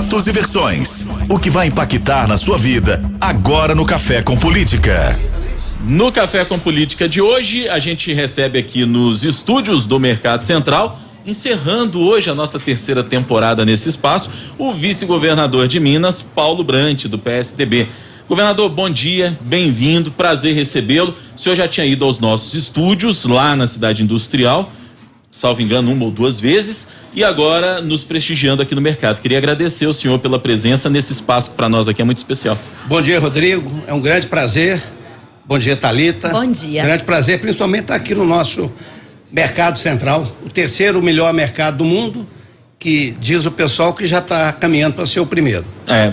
fatos e versões. O que vai impactar na sua vida agora no Café com Política. No Café com Política de hoje, a gente recebe aqui nos estúdios do Mercado Central, encerrando hoje a nossa terceira temporada nesse espaço, o vice-governador de Minas, Paulo Brant, do PSDB. Governador, bom dia, bem-vindo, prazer recebê-lo. O senhor já tinha ido aos nossos estúdios lá na Cidade Industrial, salvo engano, 1 ou 2 vezes, e agora nos prestigiando aqui no mercado. Queria agradecer o senhor pela presença nesse espaço que para nós aqui é muito especial. Bom dia, Rodrigo, é um grande prazer. Bom dia, Thalita. Bom dia. Grande prazer, principalmente estar aqui no nosso Mercado Central, o terceiro melhor mercado do mundo, que diz o pessoal que já está caminhando para ser o primeiro.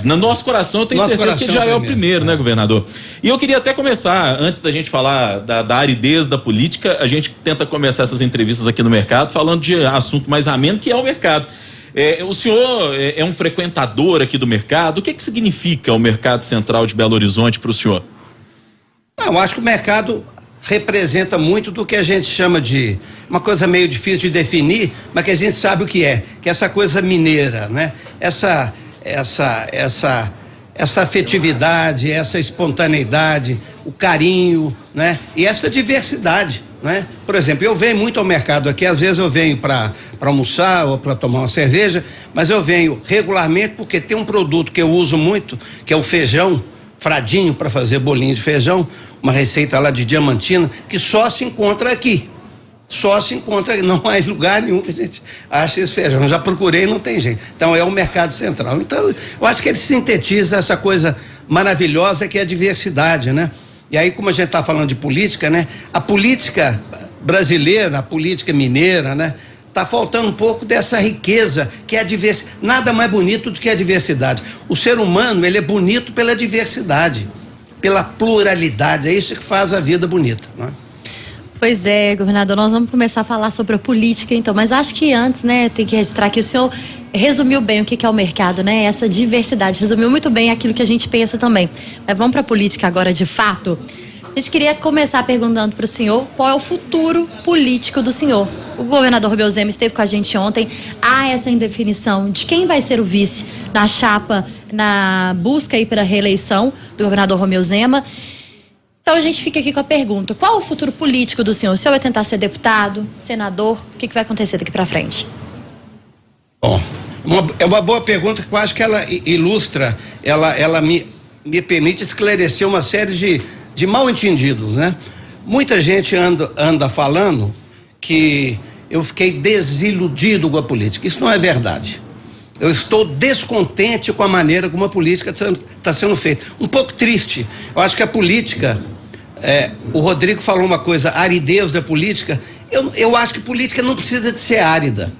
No nosso coração eu tenho certeza que ele já é o primeiro, né, governador? E eu queria até começar, antes da gente falar da aridez da política, a gente tenta começar essas entrevistas aqui no mercado falando de assunto mais ameno, que é o mercado. O senhor é um frequentador aqui do mercado. O que significa o Mercado Central de Belo Horizonte para o senhor? Eu acho que o mercado representa muito do que a gente chama de uma coisa meio difícil de definir, mas que a gente sabe o que é essa coisa mineira, né? Essa afetividade, essa espontaneidade, o carinho, né? E essa diversidade, né? Por exemplo, eu venho muito ao mercado aqui, às vezes eu venho para almoçar ou para tomar uma cerveja, mas eu venho regularmente porque tem um produto que eu uso muito, que é o feijão fradinho para fazer bolinho de feijão, uma receita lá de Diamantina, que só se encontra aqui. Só se encontra, não há lugar nenhum que a gente ache esse feijão. Eu já procurei, não tem jeito. Então é o Mercado Central. Então eu acho que ele sintetiza essa coisa maravilhosa que é a diversidade, né? E aí, como a gente está falando de política, né? A política brasileira, a política mineira, né? Tá faltando um pouco dessa riqueza que é a diversidade. Nada mais bonito do que a diversidade. O ser humano, ele é bonito pela diversidade, pela pluralidade. É isso que faz a vida bonita, né? Pois é, governador, nós vamos começar a falar sobre a política então, mas acho que antes, né, tem que registrar que o senhor resumiu bem o que é o mercado, né? Essa diversidade, resumiu muito bem aquilo que a gente pensa também. Mas vamos para a política agora de fato. A gente queria começar perguntando para o senhor qual é o futuro político do senhor. O governador Romeu Zema esteve com a gente ontem. Há essa indefinição de quem vai ser o vice na chapa, na busca aí pela reeleição do governador Romeu Zema. Então a gente fica aqui com a pergunta: qual o futuro político do senhor? O senhor vai tentar ser deputado, senador? O que vai acontecer daqui para frente? Bom, é uma boa pergunta que eu acho que ela ilustra, ela me permite esclarecer uma série de mal entendidos, né? Muita gente anda falando que eu fiquei desiludido com a política. Isso não é verdade. Eu estou descontente com a maneira como a política está sendo feita. Um pouco triste. Eu acho que a política, o Rodrigo falou uma coisa, a aridez da política. Eu acho que política não precisa de ser árida.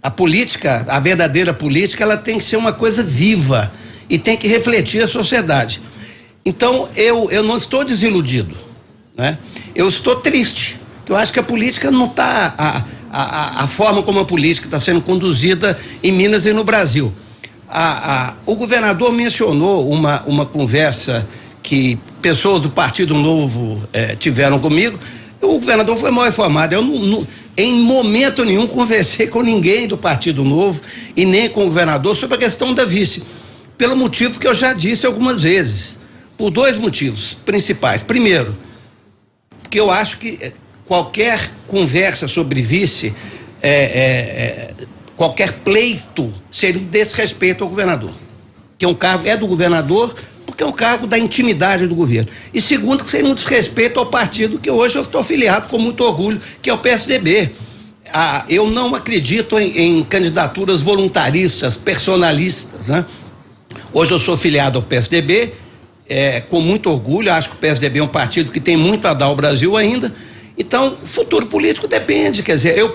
A política, a verdadeira política, ela tem que ser uma coisa viva e tem que refletir a sociedade. Então, eu não estou desiludido, né? Eu estou triste, porque eu acho que a política não está, a forma como a política está sendo conduzida em Minas e no Brasil. O governador mencionou uma conversa que pessoas do Partido Novo tiveram comigo. O governador foi mal informado. Eu em momento nenhum conversei com ninguém do Partido Novo e nem com o governador sobre a questão da vice, pelo motivo que eu já disse algumas vezes. Por 2 motivos principais. Primeiro, porque eu acho que qualquer conversa sobre vice, qualquer pleito seria um desrespeito ao governador. Que um cargo é do governador, porque é um cargo da intimidade do governo. E segundo, que seria um desrespeito ao partido que hoje eu estou afiliado com muito orgulho, que é o PSDB. Eu não acredito em candidaturas voluntaristas, personalistas, né? Hoje eu sou filiado ao PSDB, com muito orgulho. Acho que o PSDB é um partido que tem muito a dar ao Brasil ainda. Então, futuro político depende, quer dizer, eu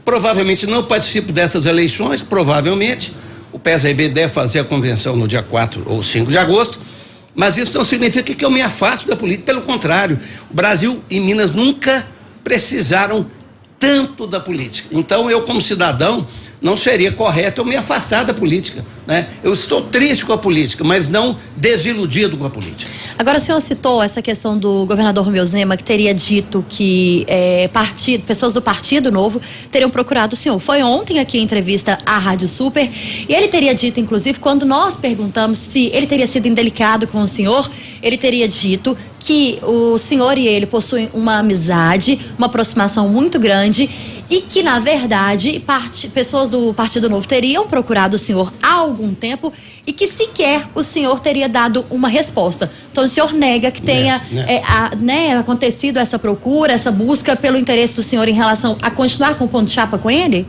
provavelmente não participo dessas eleições, provavelmente. O PSDB deve fazer a convenção no dia 4 ou 5 de agosto, mas isso não significa que eu me afasto da política, pelo contrário. O Brasil e Minas nunca precisaram tanto da política. Então, eu como cidadão não seria correto eu me afastar da política, né? Eu estou triste com a política, mas não desiludido com a política. Agora, o senhor citou essa questão do governador Romeu Zema, que teria dito que pessoas do Partido Novo teriam procurado o senhor. Foi ontem aqui em entrevista à Rádio Super, e ele teria dito, inclusive, quando nós perguntamos se ele teria sido indelicado com o senhor, ele teria dito que o senhor e ele possuem uma amizade, uma aproximação muito grande, e que, na verdade, pessoas do Partido Novo teriam procurado o senhor há algum tempo e que sequer o senhor teria dado uma resposta. Então, o senhor nega que tenha acontecido essa procura, essa busca pelo interesse do senhor em relação a continuar com o ponto de chapa com ele?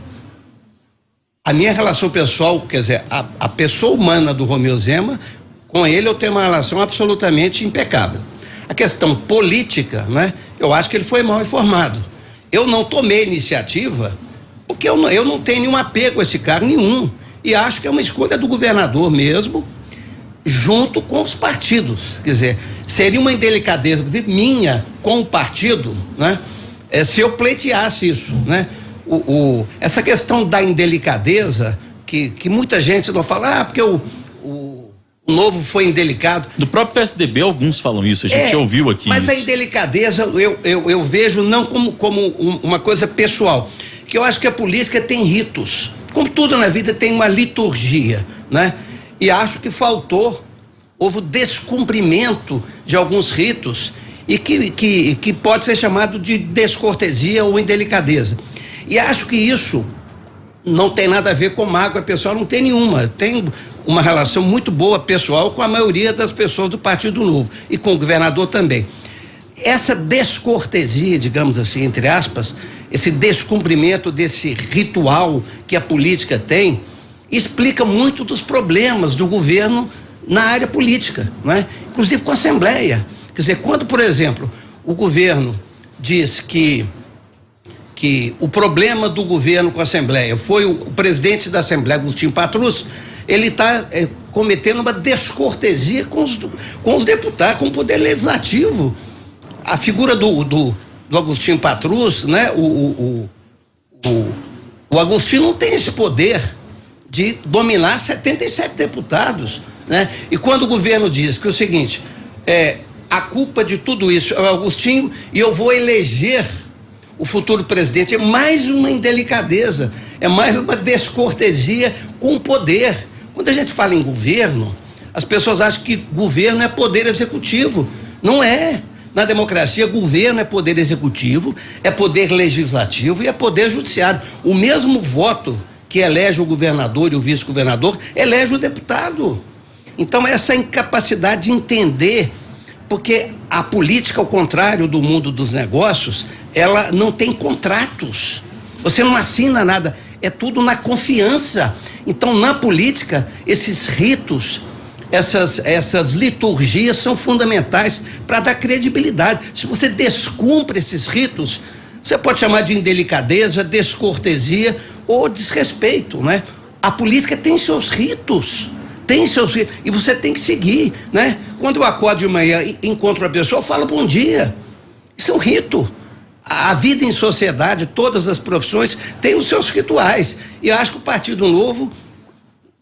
A minha relação pessoal, quer dizer, a pessoa humana do Romeu Zema, com ele eu tenho uma relação absolutamente impecável. A questão política, né? Eu acho que ele foi mal informado. Eu não tomei iniciativa porque eu não tenho nenhum apego a esse cara, nenhum. E acho que é uma escolha do governador mesmo, junto com os partidos. Quer dizer, seria uma indelicadeza minha com o partido, né? Se eu pleiteasse isso, né? Essa questão da indelicadeza, que muita gente não fala, porque o Novo foi indelicado. Do próprio PSDB, alguns falam isso, a gente já ouviu aqui. Mas isso. A indelicadeza eu vejo não como uma coisa pessoal, que eu acho que a política tem ritos, como tudo na vida tem uma liturgia, né? E acho que houve descumprimento de alguns ritos e que pode ser chamado de descortesia ou indelicadeza. E acho que isso não tem nada a ver com mágoa pessoal, não tem nenhuma. Tem uma relação muito boa pessoal com a maioria das pessoas do Partido Novo e com o governador também. Essa descortesia, digamos assim, entre aspas, esse descumprimento desse ritual que a política tem, explica muito dos problemas do governo na área política, né? Inclusive com a Assembleia. Quer dizer, quando, por exemplo, o governo diz que o problema do governo com a Assembleia foi o presidente da Assembleia, Agostinho Patrus, ele está cometendo uma descortesia com os deputados, com o poder legislativo. A figura do Agostinho Patrus, né? O Agostinho não tem esse poder de dominar 77 deputados, né? E quando o governo diz que é o seguinte, a culpa de tudo isso é o Agostinho e eu vou eleger o futuro presidente, é mais uma indelicadeza, é mais uma descortesia com o poder. Quando a gente fala em governo, as pessoas acham que governo é poder executivo. Não é. Na democracia, governo é poder executivo, é poder legislativo e é poder judiciário. O mesmo voto que elege o governador e o vice-governador elege o deputado. Então, essa incapacidade de entender, porque a política, ao contrário do mundo dos negócios, ela não tem contratos. Você não assina nada, é tudo na confiança. Então, na política, esses ritos, essas liturgias são fundamentais para dar credibilidade. Se você descumpre esses ritos, você pode chamar de indelicadeza, descortesia ou desrespeito, né? A política tem seus ritos, e você tem que seguir, né? Quando eu acordo de manhã e encontro uma pessoa, eu falo bom dia. Isso é um rito. A vida em sociedade, todas as profissões têm os seus rituais. E eu acho que o Partido Novo,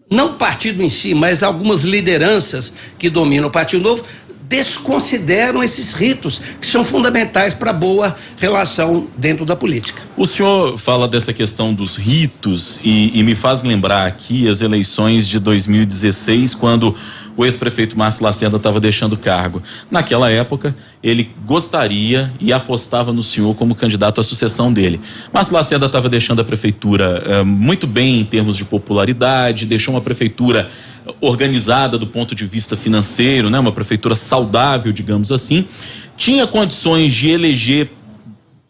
não o partido em si, mas algumas lideranças que dominam o Partido Novo, desconsideram esses ritos que são fundamentais para a boa relação dentro da política. O senhor fala dessa questão dos ritos e me faz lembrar aqui as eleições de 2016, quando o ex-prefeito Márcio Lacerda estava deixando o cargo. Naquela época, ele gostaria e apostava no senhor como candidato à sucessão dele. Márcio Lacerda estava deixando a prefeitura muito bem em termos de popularidade, deixou uma prefeitura organizada do ponto de vista financeiro, né? Uma prefeitura saudável, digamos assim. Tinha condições de eleger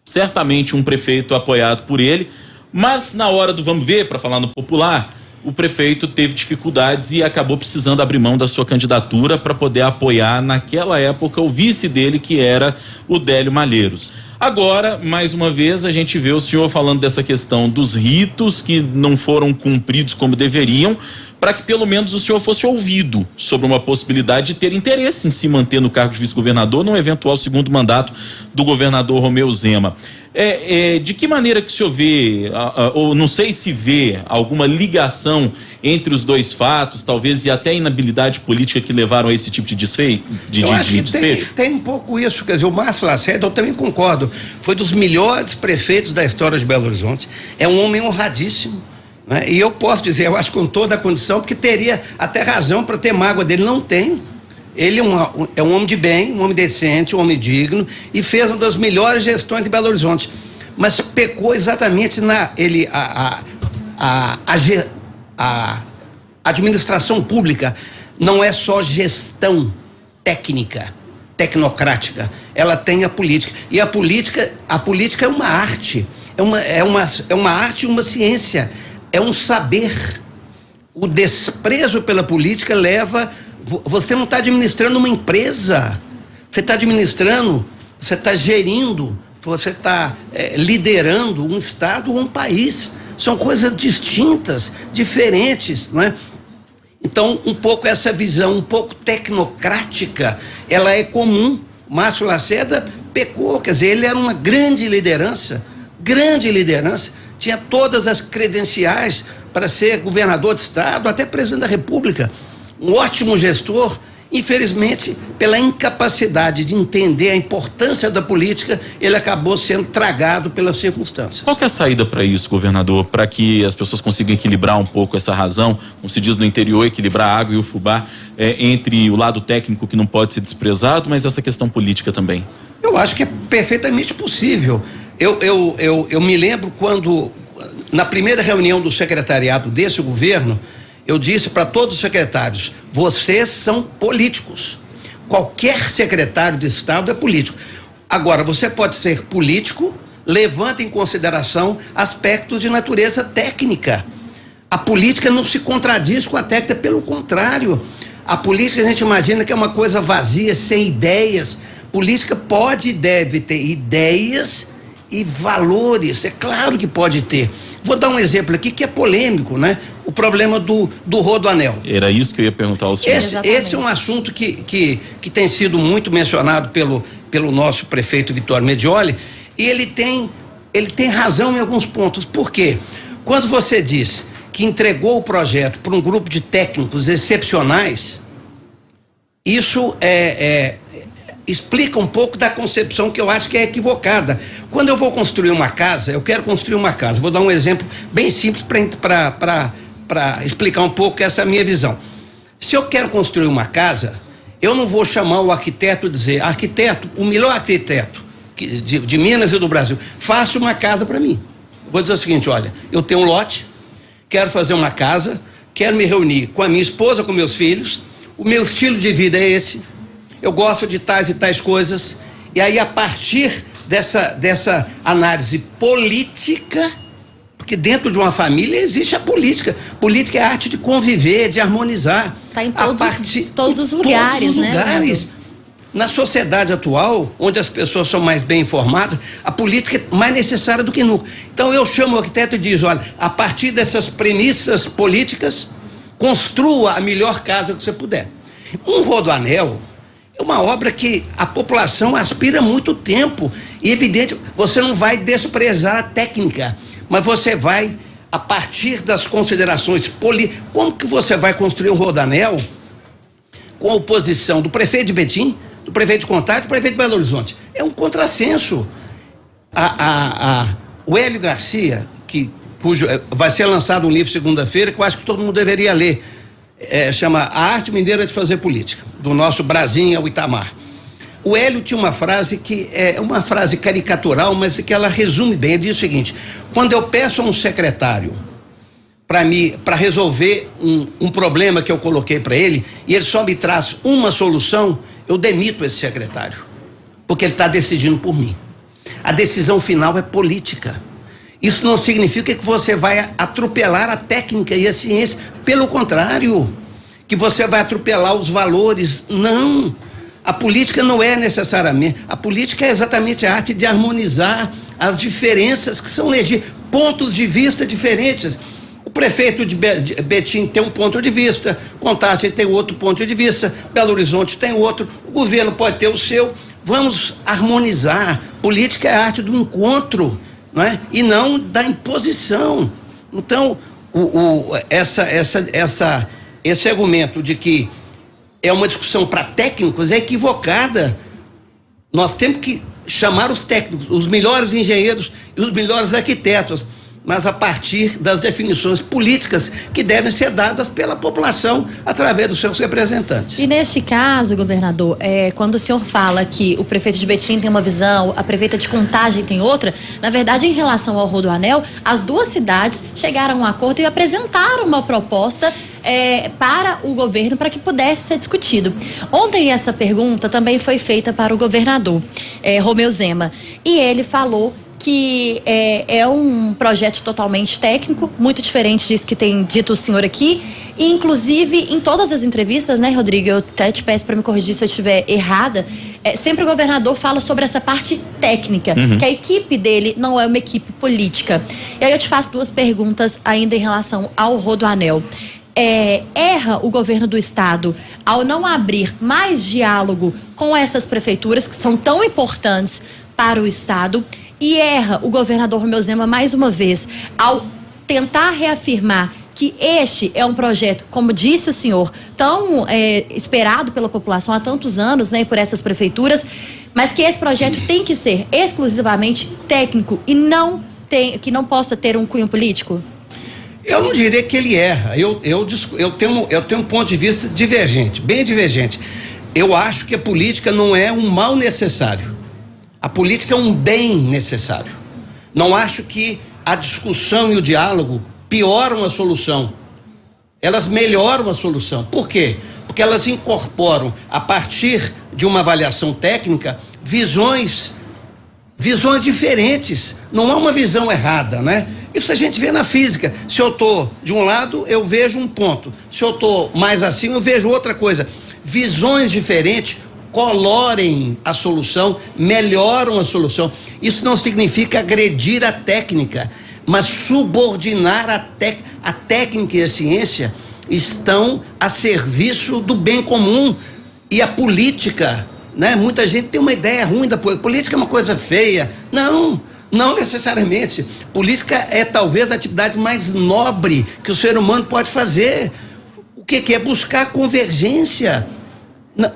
certamente um prefeito apoiado por ele, mas na hora do vamos ver, para falar no popular, o prefeito teve dificuldades e acabou precisando abrir mão da sua candidatura para poder apoiar naquela época o vice dele, que era o Délio Malheiros. Agora, mais uma vez, a gente vê o senhor falando dessa questão dos ritos que não foram cumpridos como deveriam, para que pelo menos o senhor fosse ouvido sobre uma possibilidade de ter interesse em se manter no cargo de vice-governador num eventual segundo mandato do governador Romeu Zema. De que maneira que o senhor vê, ou não sei se vê, alguma ligação entre os dois fatos, talvez, e até a inabilidade política que levaram a esse tipo de desfecho? Eu acho que tem um pouco isso, quer dizer, o Márcio Lacerda, eu também concordo, foi dos melhores prefeitos da história de Belo Horizonte, é um homem honradíssimo, né? E eu posso dizer, eu acho com toda a condição, porque teria até razão para ter mágoa dele, não tem. Ele é um homem de bem, um homem decente, um homem digno, e fez uma das melhores gestões de Belo Horizonte, mas pecou exatamente a administração pública não é só gestão técnica, tecnocrática, ela tem a política, e a política é uma arte, é uma arte e uma ciência, é um saber. O desprezo pela política leva. Você não está administrando uma empresa, você está administrando, você está gerindo, você está liderando um estado ou um país. São coisas distintas, diferentes, não é? Então, um pouco essa visão, um pouco tecnocrática, ela é comum. Márcio Lacerda pecou, quer dizer, ele era uma grande liderança, tinha todas as credenciais para ser governador de estado, até presidente da República. Um ótimo gestor, infelizmente, pela incapacidade de entender a importância da política, ele acabou sendo tragado pelas circunstâncias. Qual que é a saída para isso, governador, para que as pessoas consigam equilibrar um pouco essa razão, como se diz no interior, equilibrar a água e o fubá, entre o lado técnico que não pode ser desprezado, mas essa questão política também? Eu acho que é perfeitamente possível. Eu me lembro quando, na primeira reunião do secretariado desse governo, eu disse para todos os secretários: vocês são políticos. Qualquer secretário de Estado é político. Agora, você pode ser político, levando em consideração aspectos de natureza técnica. A política não se contradiz com a técnica, pelo contrário. A política a gente imagina que é uma coisa vazia, sem ideias. Política pode e deve ter ideias e valores, é claro que pode ter. Vou dar um exemplo aqui que é polêmico, né? O problema do Rodoanel. Era isso que eu ia perguntar ao senhor. Esse é um assunto que tem sido muito mencionado pelo nosso prefeito Vitório Medioli, e ele tem razão em alguns pontos. Por quê? Quando você diz que entregou o projeto para um grupo de técnicos excepcionais, isso explica um pouco da concepção que eu acho que é equivocada. Quando eu vou construir uma casa, eu quero construir uma casa. Vou dar um exemplo bem simples para explicar um pouco essa minha visão. Se eu quero construir uma casa, eu não vou chamar o arquiteto e dizer: arquiteto, o melhor arquiteto de Minas e do Brasil, faça uma casa para mim. Vou dizer o seguinte: olha, eu tenho um lote, quero fazer uma casa, quero me reunir com a minha esposa, com meus filhos, o meu estilo de vida é esse, eu gosto de tais e tais coisas, e aí a partir dessa análise política, porque dentro de uma família existe a política. Política é a arte de conviver, de harmonizar. Está em todos os lugares, né? Lugares. Na sociedade atual, onde as pessoas são mais bem informadas, a política é mais necessária do que nunca. Então eu chamo o arquiteto e diz: olha, a partir dessas premissas políticas, construa a melhor casa que você puder. Um Rodoanel é uma obra que a população aspira há muito tempo, e evidente, você não vai desprezar a técnica, mas você vai, a partir das considerações políticas. Como que você vai construir um Rodoanel com a oposição do prefeito de Betim, do prefeito de Contagem, do prefeito de Belo Horizonte? É um contrassenso. O Hélio Garcia, cujo vai ser lançado um livro segunda-feira, que eu acho que todo mundo deveria ler, chama A Arte Mineira de Fazer Política, do nosso Brasinha ao Itamar. O Hélio tinha uma frase que é uma frase caricatural, mas que ela resume bem. Ele diz o seguinte: quando eu peço a um secretário para resolver um problema que eu coloquei para ele, e ele só me traz uma solução, eu demito esse secretário, porque ele está decidindo por mim. A decisão final é política. Isso não significa que você vai atropelar a técnica e a ciência, pelo contrário, que você vai atropelar os valores. Não. A política não é necessariamente, a política é exatamente a arte de harmonizar as diferenças que são legítimas, pontos de vista diferentes. O prefeito de Betim tem um ponto de vista, Contagem tem outro ponto de vista, Belo Horizonte tem outro, o governo pode ter o seu. Vamos harmonizar. Política é a arte do encontro, não é? E não da imposição. Então, esse argumento de que é uma discussão para técnicos é equivocada. Nós temos que chamar os técnicos, os melhores engenheiros e os melhores arquitetos, mas a partir das definições políticas que devem ser dadas pela população através dos seus representantes. E neste caso, governador, quando o senhor fala que o prefeito de Betim tem uma visão, a prefeita de Contagem tem outra, na verdade, em relação ao Rodoanel, as duas cidades chegaram a um acordo e apresentaram uma proposta para o governo para que pudesse ser discutido. Ontem essa pergunta também foi feita para o governador Romeu Zema, e ele falou que é um projeto totalmente técnico, muito diferente disso que tem dito o senhor aqui, e inclusive em todas as entrevistas, né, Rodrigo, eu até te peço para me corrigir se eu estiver errada, sempre o governador fala sobre essa parte técnica, que a equipe dele não é uma equipe política. E aí eu te faço duas perguntas ainda em relação ao Rodoanel. Erra o governo do estado ao não abrir mais diálogo com essas prefeituras que são tão importantes para o estado, e erra o governador Romeu Zema mais uma vez ao tentar reafirmar que este é um projeto, como disse o senhor, tão esperado pela população há tantos anos, né, por essas prefeituras, mas que esse projeto tem que ser exclusivamente técnico e que não possa ter um cunho político? Eu não diria que ele erra. Eu tenho um ponto de vista divergente, bem divergente. Eu acho que a política não é um mal necessário. A política é um bem necessário. Não acho que a discussão e o diálogo pioram a solução. Elas melhoram a solução. Por quê? Porque elas incorporam, a partir de uma avaliação técnica, visões diferentes. Não há uma visão errada, né? Isso a gente vê na física. Se eu estou de um lado, eu vejo um ponto. Se eu estou mais assim, eu vejo outra coisa. Visões diferentes colorem a solução, melhoram a solução. Isso não significa agredir a técnica, mas subordinar a técnica e a ciência estão a serviço do bem comum. E a política, né? Muita gente tem uma ideia ruim da política. Política é uma coisa feia. Não necessariamente. Política é talvez a atividade mais nobre que o ser humano pode fazer. O que é buscar convergência.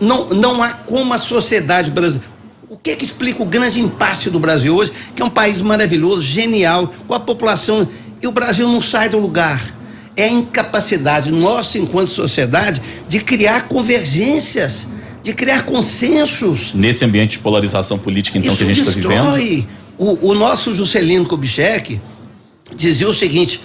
Não há como a sociedade brasileira. O que explica o grande impasse do Brasil hoje, que é um país maravilhoso, genial, com a população, e o Brasil não sai do lugar. É a incapacidade nossa, enquanto sociedade, de criar convergências, de criar consensos. Nesse ambiente de polarização política, então, que a gente está vivendo? O nosso Juscelino Kubitschek dizia o seguinte: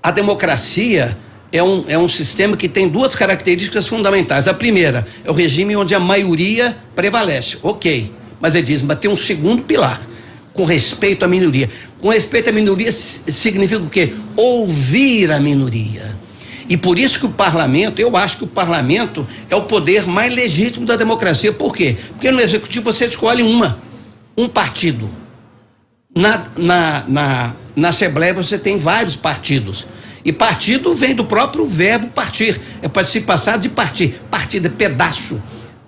a democracia é um sistema que tem duas características fundamentais. A primeira é o regime onde a maioria prevalece. Ok, mas ele diz, mas tem um segundo pilar, com respeito à minoria. Com respeito à minoria significa o quê? Ouvir a minoria. E por isso que o parlamento, eu acho que o parlamento é o poder mais legítimo da democracia. Por quê? Porque no executivo você escolhe um partido. Na Assembleia você tem vários partidos. E partido vem do próprio verbo partir. É participe passado de partir. Partido é pedaço.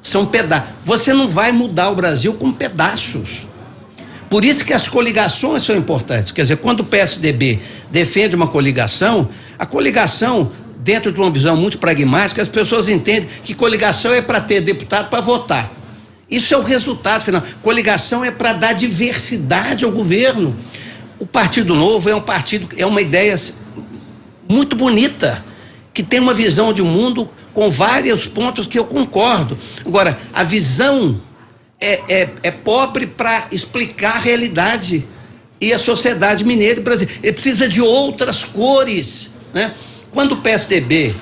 São pedaços. Você não vai mudar o Brasil com pedaços. Por isso que as coligações são importantes. Quer dizer, quando o PSDB defende uma coligação, a coligação, dentro de uma visão muito pragmática, as pessoas entendem que coligação é para ter deputado para votar. Isso é o resultado final. Coligação é para dar diversidade ao governo. O Partido Novo é um partido, é uma ideia muito bonita, que tem uma visão de mundo com vários pontos que eu concordo. Agora, a visão é pobre para explicar a realidade e a sociedade mineira e brasileira. Ele precisa de outras cores, né? Quando o PSDB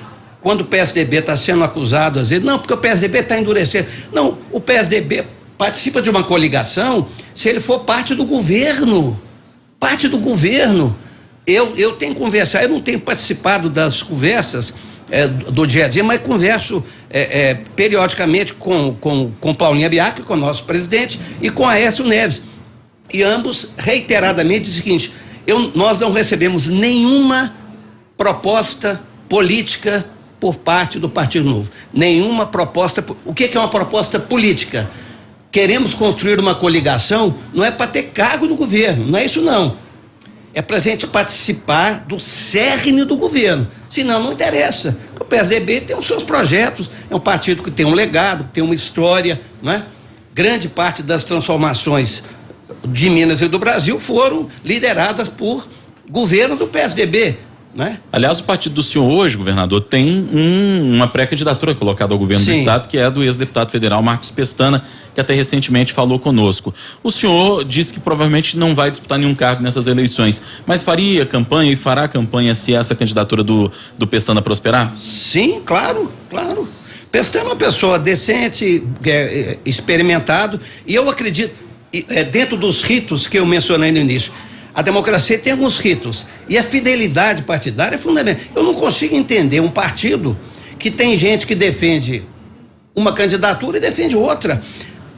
está sendo acusado, às vezes, não, porque o PSDB está endurecendo. Não, o PSDB participa de uma coligação se ele for parte do governo. Parte do governo. Eu tenho conversado, eu não tenho participado das conversas do dia a dia, mas converso periodicamente com Paulinho Abiac, com o nosso presidente, e com Aécio Neves. E ambos reiteradamente dizem o seguinte: nós não recebemos nenhuma proposta política por parte do Partido Novo. Nenhuma proposta. O que é uma proposta política? Queremos construir uma coligação, não é para ter cargo no governo, não é isso não. É para a gente participar do cerne do governo. Senão não interessa. O PSDB tem os seus projetos, é um partido que tem um legado, que tem uma história, não é? Grande parte das transformações de Minas e do Brasil foram lideradas por governos do PSDB, né? Aliás, o partido do senhor hoje, governador, tem uma pré-candidatura colocada ao governo do estado, que é do ex-deputado federal Marcos Pestana, que até recentemente falou conosco. O senhor disse que provavelmente não vai disputar nenhum cargo nessas eleições, mas faria campanha e fará campanha se essa candidatura do Pestana prosperar? Sim, claro. Pestana é uma pessoa decente, experimentado, e eu acredito, dentro dos ritos que eu mencionei no início, a democracia tem alguns ritos e a fidelidade partidária é fundamental. Eu não consigo entender um partido que tem gente que defende uma candidatura e defende outra.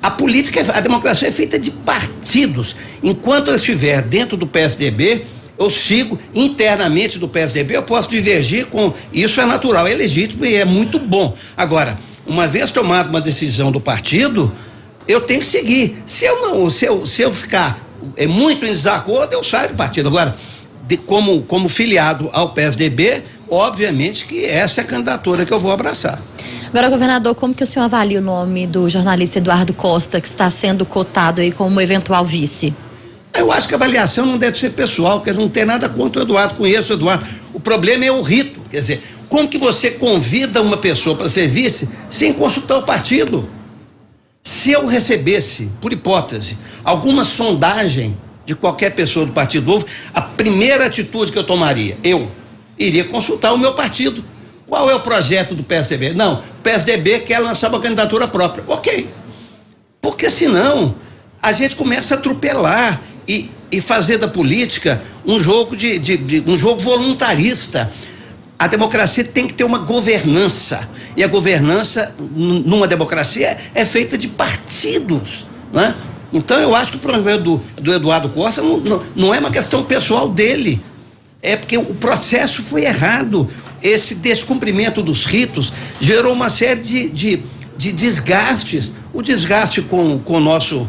A política, a democracia é feita de partidos. Enquanto eu estiver dentro do PSDB, eu sigo internamente do PSDB, eu posso divergir com... Isso é natural, é legítimo e é muito bom. Agora, uma vez tomada uma decisão do partido, eu tenho que seguir. Se eu ficar muito em desacordo, eu saio do partido. Agora, como filiado ao PSDB, obviamente que essa é a candidatura que eu vou abraçar. Agora, governador, como que o senhor avalia o nome do jornalista Eduardo Costa, que está sendo cotado aí como eventual vice? Eu acho que a avaliação não deve ser pessoal, porque não tem nada contra o Eduardo, conheço o Eduardo. O problema é o rito, quer dizer, como que você convida uma pessoa para ser vice sem consultar o partido? Se eu recebesse, por hipótese, alguma sondagem de qualquer pessoa do Partido Novo, a primeira atitude que eu tomaria, eu iria consultar o meu partido. Qual é o projeto do PSDB? Não, o PSDB quer lançar uma candidatura própria. Ok. Porque senão a gente começa a atropelar e fazer da política um jogo um jogo voluntarista. A democracia tem que ter uma governança, e a governança numa democracia é feita de partidos, né? Então eu acho que o problema do Eduardo Costa não é uma questão pessoal dele, é porque o processo foi errado. Esse descumprimento dos ritos gerou uma série de desgastes. O desgaste com o nosso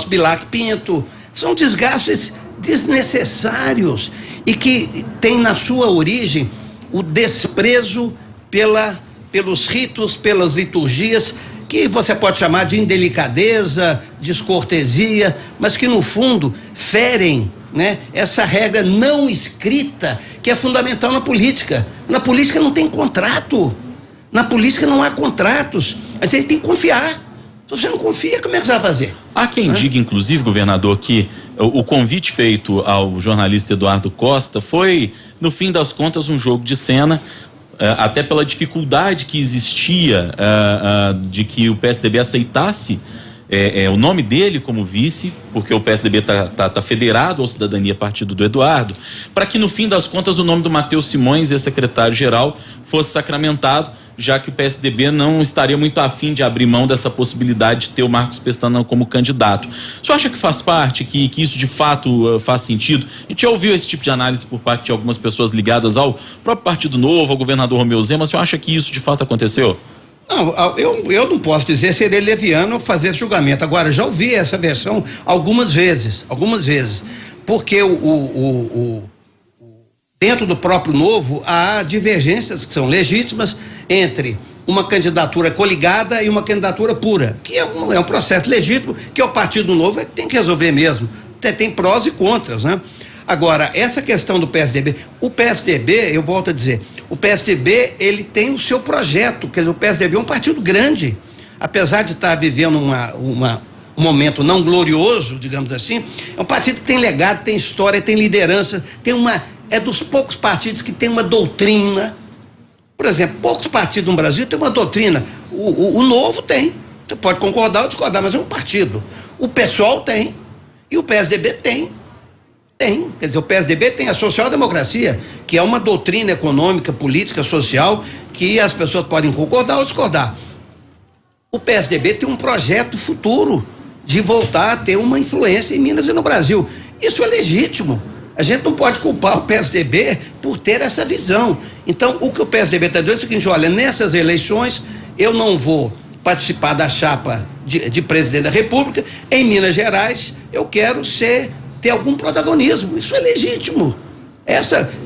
Bilac Pinto, são desgastes desnecessários e que tem na sua origem o desprezo pelos ritos, pelas liturgias, que você pode chamar de indelicadeza, descortesia, mas que no fundo ferem, né, essa regra não escrita que é fundamental na política. Na política não tem contrato, na política não há contratos, a gente tem que confiar. Se você não confia, como é que você vai fazer? Há quem diga, inclusive, governador, que o convite feito ao jornalista Eduardo Costa foi, no fim das contas, um jogo de cena, até pela dificuldade que existia de que o PSDB aceitasse o nome dele como vice, porque o PSDB tá federado ao Cidadania, partido do Eduardo, para que no fim das contas o nome do Matheus Simões, ex-secretário-geral, fosse sacramentado, já que o PSDB não estaria muito afim de abrir mão dessa possibilidade de ter o Marcos Pestana como candidato. O senhor acha que faz parte, que isso de fato faz sentido? A gente já ouviu esse tipo de análise por parte de algumas pessoas ligadas ao próprio Partido Novo, ao governador Romeu Zema. O senhor acha que isso de fato aconteceu? Não, eu não posso dizer seria leviano fazer esse julgamento. Agora, já ouvi essa versão algumas vezes, porque dentro do próprio Novo há divergências que são legítimas entre uma candidatura coligada e uma candidatura pura, que é um processo legítimo que o Partido Novo tem que resolver mesmo. Tem prós e contras, né? Agora, essa questão do PSDB, eu volto a dizer, o PSDB, ele tem o seu projeto, quer dizer, o PSDB é um partido grande, apesar de estar vivendo um momento não glorioso, digamos assim, é um partido que tem legado, tem história, tem liderança, é dos poucos partidos que tem uma doutrina. Por exemplo, poucos partidos no Brasil têm uma doutrina. O Novo tem, você pode concordar ou discordar, mas é um partido. O PSOL tem, e o PSDB tem, quer dizer, o PSDB tem a social-democracia, que é uma doutrina econômica, política, social, que as pessoas podem concordar ou discordar. O PSDB tem um projeto futuro de voltar a ter uma influência em Minas e no Brasil. Isso é legítimo. A gente não pode culpar o PSDB por ter essa visão. Então, o que o PSDB está dizendo é o seguinte: olha, nessas eleições eu não vou participar da chapa de presidente da República. Em Minas Gerais eu quero ter algum protagonismo. Isso é legítimo.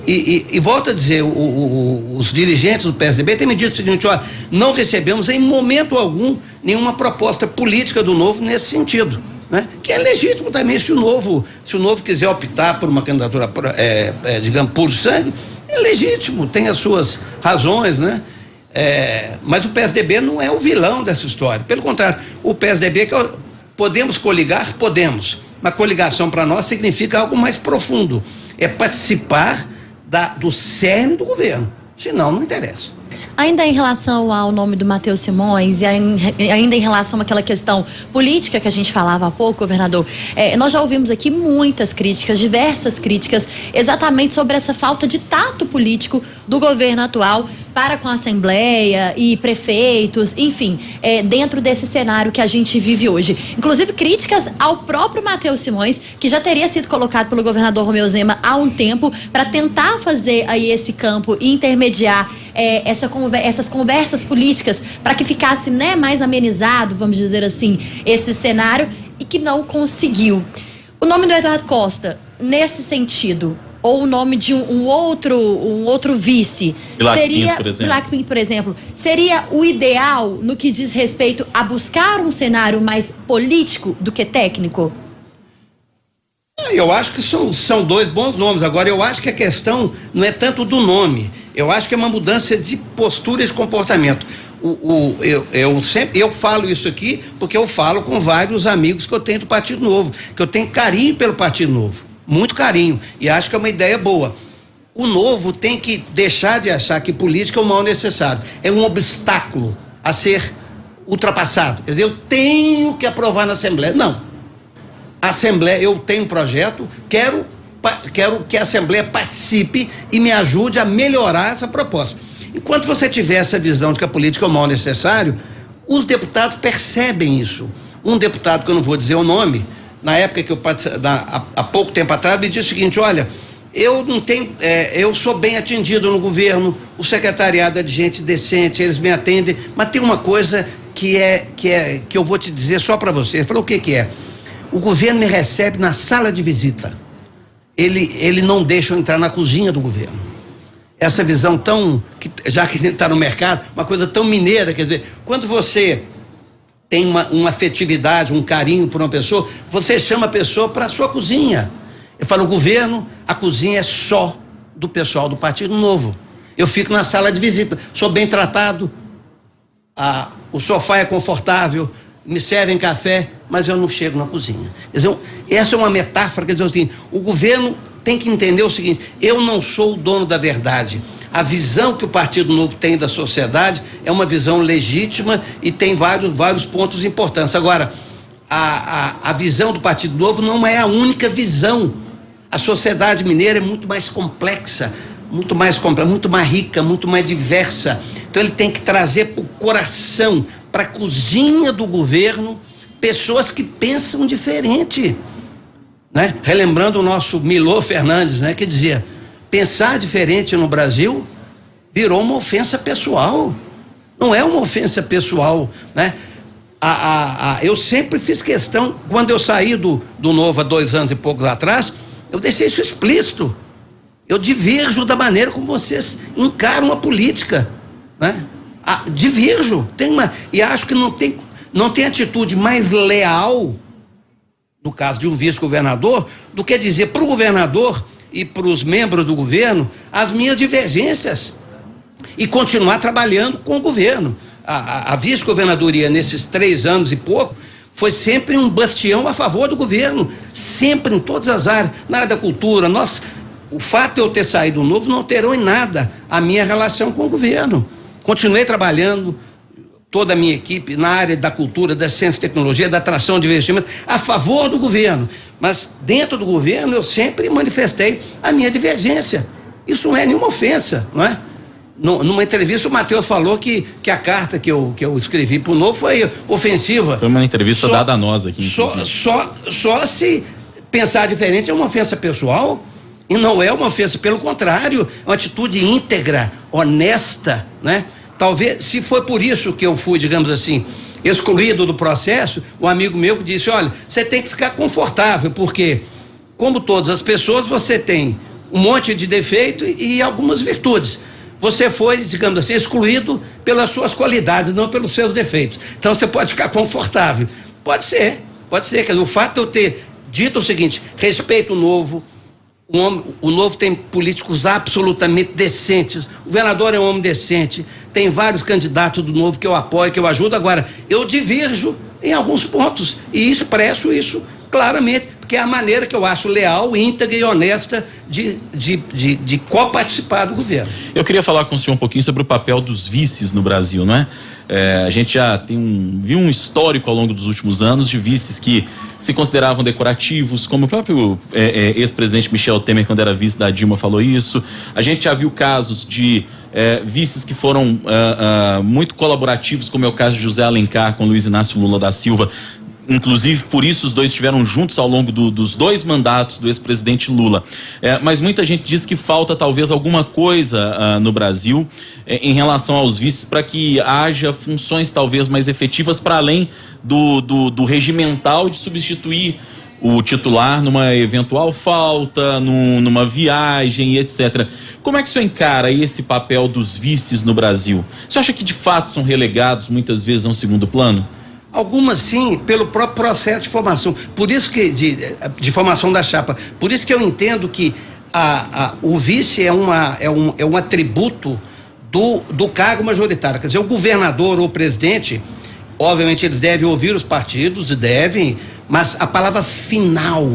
E volto a dizer, os dirigentes do PSDB têm me dito o seguinte: olha, não recebemos em momento algum nenhuma proposta política do Novo nesse sentido, né? Que é legítimo também. Se o Novo quiser optar por uma candidatura, digamos, puro sangue, é legítimo, tem as suas razões, né? Mas o PSDB não é o vilão dessa história. Pelo contrário, o PSDB, podemos coligar? Podemos. Mas coligação para nós significa algo mais profundo. É participar do cerne do governo. Senão, não interessa. Ainda em relação ao nome do Matheus Simões e ainda em relação àquela questão política que a gente falava há pouco, governador, nós já ouvimos aqui muitas críticas, diversas críticas, exatamente sobre essa falta de tato político do governo atual para com a Assembleia e prefeitos, enfim, dentro desse cenário que a gente vive hoje. Inclusive críticas ao próprio Matheus Simões, que já teria sido colocado pelo governador Romeu Zema há um tempo para tentar fazer aí esse campo e intermediar essas conversas políticas para que ficasse, né, mais amenizado, vamos dizer assim, esse cenário, e que não conseguiu. O nome do Eduardo Costa, nesse sentido, ou o nome de um outro vice, seria Pilar Pinto, por exemplo, seria o ideal no que diz respeito a buscar um cenário mais político do que técnico? Eu acho que são dois bons nomes. Agora, eu acho que a questão não é tanto do nome. Eu acho que é uma mudança de postura e de comportamento. Eu falo isso aqui porque eu falo com vários amigos que eu tenho do Partido Novo, que eu tenho carinho pelo Partido Novo, muito carinho, e acho que é uma ideia boa. O Novo tem que deixar de achar que política é o mal necessário, é um obstáculo a ser ultrapassado. Quer dizer, eu tenho que aprovar na Assembleia. Não. A Assembleia, eu tenho um projeto, quero que a Assembleia participe e me ajude a melhorar essa proposta. Enquanto você tiver essa visão de que a política é o mal necessário, os deputados percebem isso. Um deputado, que eu não vou dizer o nome, na época que há pouco tempo atrás, me disse o seguinte: olha, eu não tenho, eu sou bem atendido no governo, o secretariado é de gente decente, eles me atendem, mas tem uma coisa que eu vou te dizer só para você. Ele falou: o que é? O governo me recebe na sala de visita. Ele não deixa eu entrar na cozinha do governo. Essa visão já que está no mercado, uma coisa tão mineira, quer dizer, quando você tem uma afetividade, um carinho por uma pessoa, você chama a pessoa para a sua cozinha. Eu falo: o governo, a cozinha é só do pessoal do Partido Novo. Eu fico na sala de visita, sou bem tratado, o sofá é confortável, me servem café, mas eu não chego na cozinha. Quer dizer, essa é uma metáfora, quer dizer o seguinte: o governo tem que entender o seguinte: eu não sou o dono da verdade. A visão que o Partido Novo tem da sociedade é uma visão legítima e tem vários pontos importantes. Agora, a visão do Partido Novo não é a única visão. A sociedade mineira é muito mais complexa, muito mais rica, muito mais diversa. Então ele tem que trazer para o coração, para a cozinha do governo, pessoas que pensam diferente, né? Relembrando o nosso Milô Fernandes, né, que dizia: pensar diferente no Brasil virou uma ofensa pessoal. Não é uma ofensa pessoal, né? Eu sempre fiz questão, quando eu saí do Novo há 2 anos e poucos atrás, eu deixei isso explícito. Eu diverjo da maneira como vocês encaram a política, né? Divirjo. E acho que não tem atitude mais leal, no caso de um vice-governador, do que dizer para o governador e para os membros do governo as minhas divergências e continuar trabalhando com o governo. A vice-governadoria nesses 3 anos e pouco foi sempre um bastião a favor do governo, sempre, em todas as áreas, na área da cultura. O fato de eu ter saído do Novo não alterou em nada a minha relação com o governo. Continuei trabalhando, toda a minha equipe, na área da cultura, da ciência e tecnologia, da atração de investimento, a favor do governo. Mas dentro do governo eu sempre manifestei a minha divergência. Isso não é nenhuma ofensa, não é? Numa entrevista o Matheus falou que a carta que eu escrevi pro Novo foi ofensiva. Foi uma entrevista dada a nós aqui. Só se pensar diferente é uma ofensa pessoal. E não é uma ofensa, pelo contrário, é uma atitude íntegra, honesta, né? Talvez, se foi por isso que eu fui, digamos assim, excluído do processo, um amigo meu disse, olha, você tem que ficar confortável, porque, como todas as pessoas, você tem um monte de defeito e algumas virtudes. Você foi, digamos assim, excluído pelas suas qualidades, não pelos seus defeitos. Então você pode ficar confortável. Pode ser. Quer dizer, o fato de eu ter dito o seguinte, respeito o Novo, o Novo tem políticos absolutamente decentes, o governador é um homem decente, tem vários candidatos do Novo que eu apoio, que eu ajudo. Agora, eu divirjo em alguns pontos e expresso isso claramente, porque é a maneira que eu acho leal, íntegra e honesta de coparticipar do governo. Eu queria falar com o senhor um pouquinho sobre o papel dos vices no Brasil, não é? A gente já viu um histórico ao longo dos últimos anos de vices que se consideravam decorativos, como o próprio ex-presidente Michel Temer, quando era vice da Dilma, falou isso. A gente já viu casos de vices que foram muito colaborativos, como é o caso de José Alencar com Luiz Inácio Lula da Silva. Inclusive, por isso os dois estiveram juntos ao longo dos 2 mandatos do ex-presidente Lula. Mas muita gente diz que falta talvez alguma coisa no Brasil em relação aos vices para que haja funções talvez mais efetivas para além do regimental de substituir o titular numa eventual falta, numa viagem e etc. Como é que o senhor encara esse papel dos vices no Brasil? Você acha que de fato são relegados muitas vezes a um segundo plano? Algumas sim, pelo próprio processo de formação, por isso que de formação da chapa, por isso que eu entendo que o vice é um atributo do cargo majoritário. Quer dizer, o governador ou o presidente, obviamente eles devem ouvir os partidos, mas a palavra final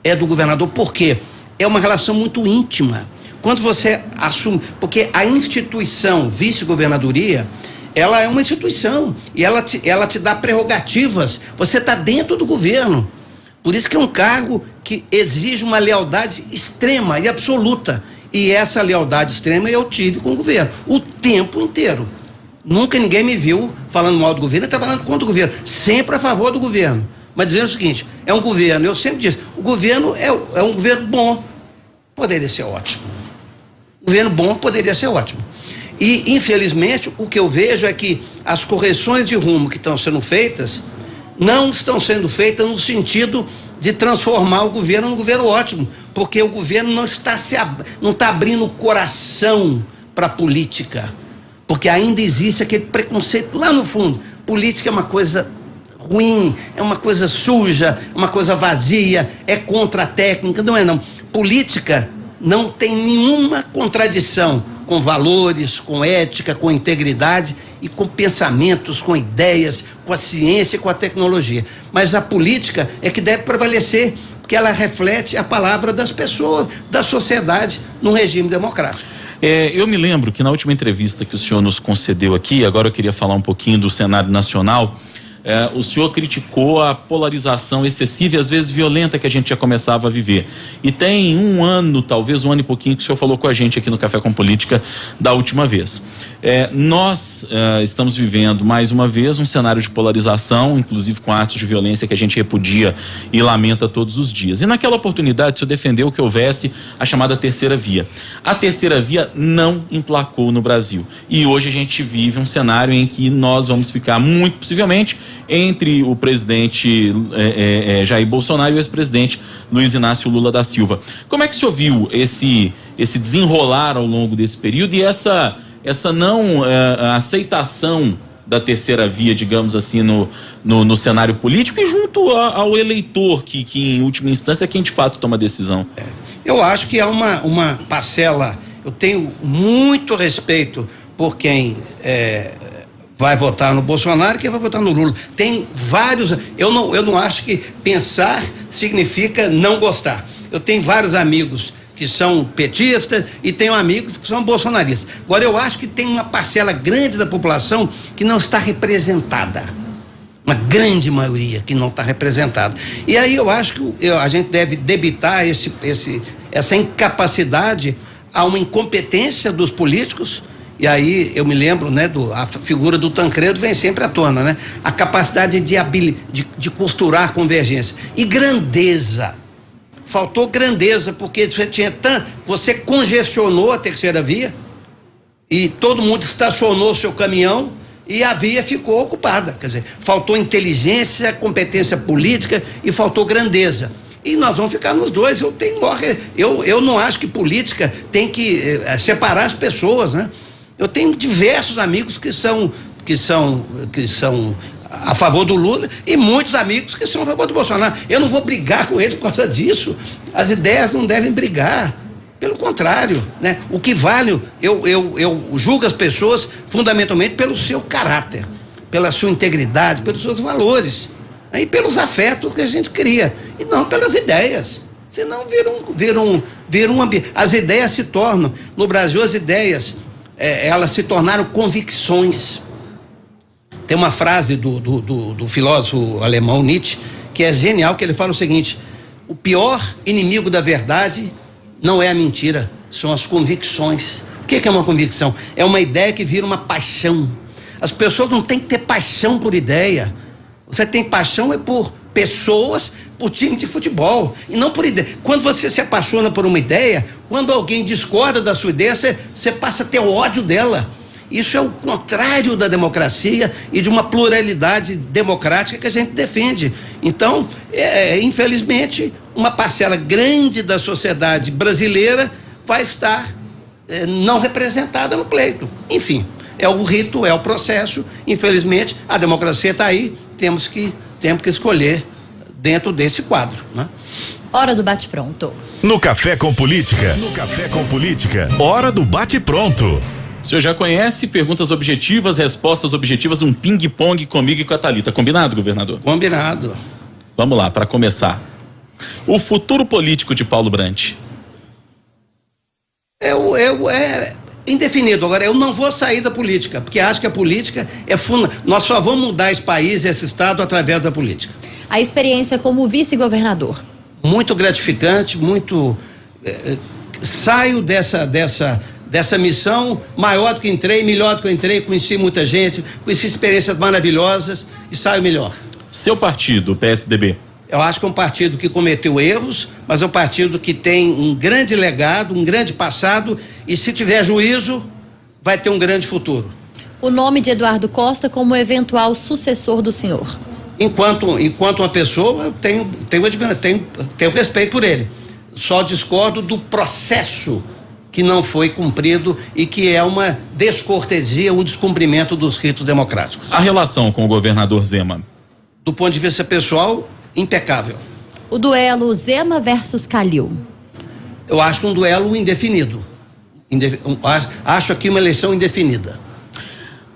é do governador, porque é uma relação muito íntima. Quando você assume, porque a instituição vice-governadoria, ela é uma instituição e ela te dá prerrogativas, você está dentro do governo. Por isso que é um cargo que exige uma lealdade extrema e absoluta. E essa lealdade extrema eu tive com o governo, o tempo inteiro. Nunca ninguém me viu falando mal do governo, eu estava falando contra o governo, sempre a favor do governo. Mas dizendo o seguinte, é um governo, eu sempre disse, o governo é um governo bom, poderia ser ótimo. O governo bom poderia ser ótimo. E, infelizmente, o que eu vejo é que as correções de rumo que estão sendo feitas não estão sendo feitas no sentido de transformar o governo num governo ótimo, porque o governo não está abrindo o coração para a política, porque ainda existe aquele preconceito lá no fundo. Política é uma coisa ruim, é uma coisa suja, é uma coisa vazia, é contra a técnica, não é não. Política não tem nenhuma contradição com valores, com ética, com integridade e com pensamentos, com ideias, com a ciência e com a tecnologia. Mas a política é que deve prevalecer, porque ela reflete a palavra das pessoas, da sociedade, num regime democrático. Eu me lembro que na última entrevista que o senhor nos concedeu aqui, agora eu queria falar um pouquinho do cenário nacional, o senhor criticou a polarização excessiva e às vezes violenta que a gente já começava a viver. E tem um ano, talvez um ano e pouquinho, que o senhor falou com a gente aqui no Café com Política da última vez. Nós estamos vivendo mais uma vez um cenário de polarização, inclusive com atos de violência que a gente repudia e lamenta todos os dias. E naquela oportunidade o senhor defendeu que houvesse a chamada terceira via. A terceira via não emplacou no Brasil. E hoje a gente vive um cenário em que nós vamos ficar muito possivelmente entre o presidente Jair Bolsonaro e o ex-presidente Luiz Inácio Lula da Silva. Como é que o senhor viu esse desenrolar ao longo desse período e essa não aceitação da terceira via, digamos assim, no cenário político e junto ao eleitor que em última instância é quem de fato toma a decisão? Eu acho que há uma parcela, eu tenho muito respeito por quem vai votar no Bolsonaro e quem vai votar no Lula. Tem vários, eu não acho que pensar significa não gostar. Eu tenho vários amigos que são petistas e tenho amigos que são bolsonaristas. Agora, eu acho que tem uma parcela grande da população que não está representada. Uma grande maioria que não está representada. E aí eu acho que a gente deve debitar essa incapacidade a uma incompetência dos políticos. E aí eu me lembro, a figura do Tancredo vem sempre à tona, a capacidade de costurar convergência e grandeza. faltou grandeza, porque você congestionou a terceira via e todo mundo estacionou seu caminhão e a via ficou ocupada. Quer dizer, faltou inteligência, competência política e faltou grandeza. E nós vamos ficar nos dois. Eu não acho que política tem que separar as pessoas, né? Eu tenho diversos amigos que são a favor do Lula e muitos amigos que são a favor do Bolsonaro. Eu não vou brigar com eles por causa disso. As ideias não devem brigar. Pelo contrário, né? O que vale, eu julgo as pessoas fundamentalmente pelo seu caráter, pela sua integridade, pelos seus valores, aí pelos afetos que a gente cria, e não pelas ideias. Senão vira um ambiente. As ideias se tornam, no Brasil as ideias, elas se tornaram convicções. Tem uma frase do filósofo alemão Nietzsche, que é genial, que ele fala o seguinte: o pior inimigo da verdade não é a mentira, são as convicções. O que é uma convicção? É uma ideia que vira uma paixão. As pessoas não têm que ter paixão por ideia. Você tem paixão por pessoas, por time de futebol, e não por ideia. Quando você se apaixona por uma ideia, quando alguém discorda da sua ideia, você passa a ter ódio dela. Isso é o contrário da democracia e de uma pluralidade democrática que a gente defende. Então, infelizmente, uma parcela grande da sociedade brasileira vai estar não representada no pleito. Enfim, é o rito, é o processo. Infelizmente, a democracia está aí, temos que escolher dentro desse quadro, né? Hora do bate-pronto. No Café com Política. Hora do bate-pronto. O senhor já conhece perguntas objetivas, respostas objetivas, um ping-pong comigo e com a Thalita. Combinado, governador? Combinado. Vamos lá, para começar. O futuro político de Paulo Brandt? É indefinido. Agora, eu não vou sair da política, porque acho que a política é fundamental. Nós só vamos mudar esse país, esse estado, através da política. A experiência como vice-governador? Muito gratificante, saio dessa missão maior do que entrei, melhor do que eu entrei, conheci muita gente, conheci experiências maravilhosas e saio melhor. Seu partido, o PSDB? Eu acho que é um partido que cometeu erros, mas é um partido que tem um grande legado, um grande passado, e se tiver juízo, vai ter um grande futuro. O nome de Eduardo Costa como eventual sucessor do senhor? Enquanto uma pessoa, eu tenho respeito por ele. Só discordo do processo que não foi cumprido e que é uma descortesia, um descumprimento dos ritos democráticos. A relação com o governador Zema? Do ponto de vista pessoal, impecável. O duelo Zema versus Calil? Eu acho um duelo indefinido. Acho aqui uma eleição indefinida.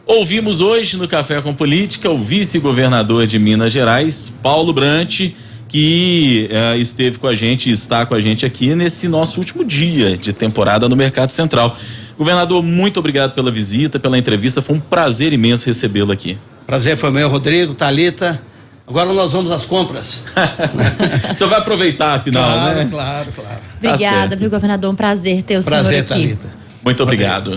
Ouvimos hoje no Café com Política o vice-governador de Minas Gerais, Paulo Brandt, que esteve com a gente e está com a gente aqui nesse nosso último dia de temporada no Mercado Central. Governador, muito obrigado pela visita, pela entrevista, foi um prazer imenso recebê-lo aqui. Prazer foi meu, Rodrigo, Thalita. Agora nós vamos às compras. O senhor vai aproveitar, afinal, claro, né? Claro. Obrigada, viu, governador? Um prazer ter o senhor aqui. Prazer, Thalita. Muito obrigado.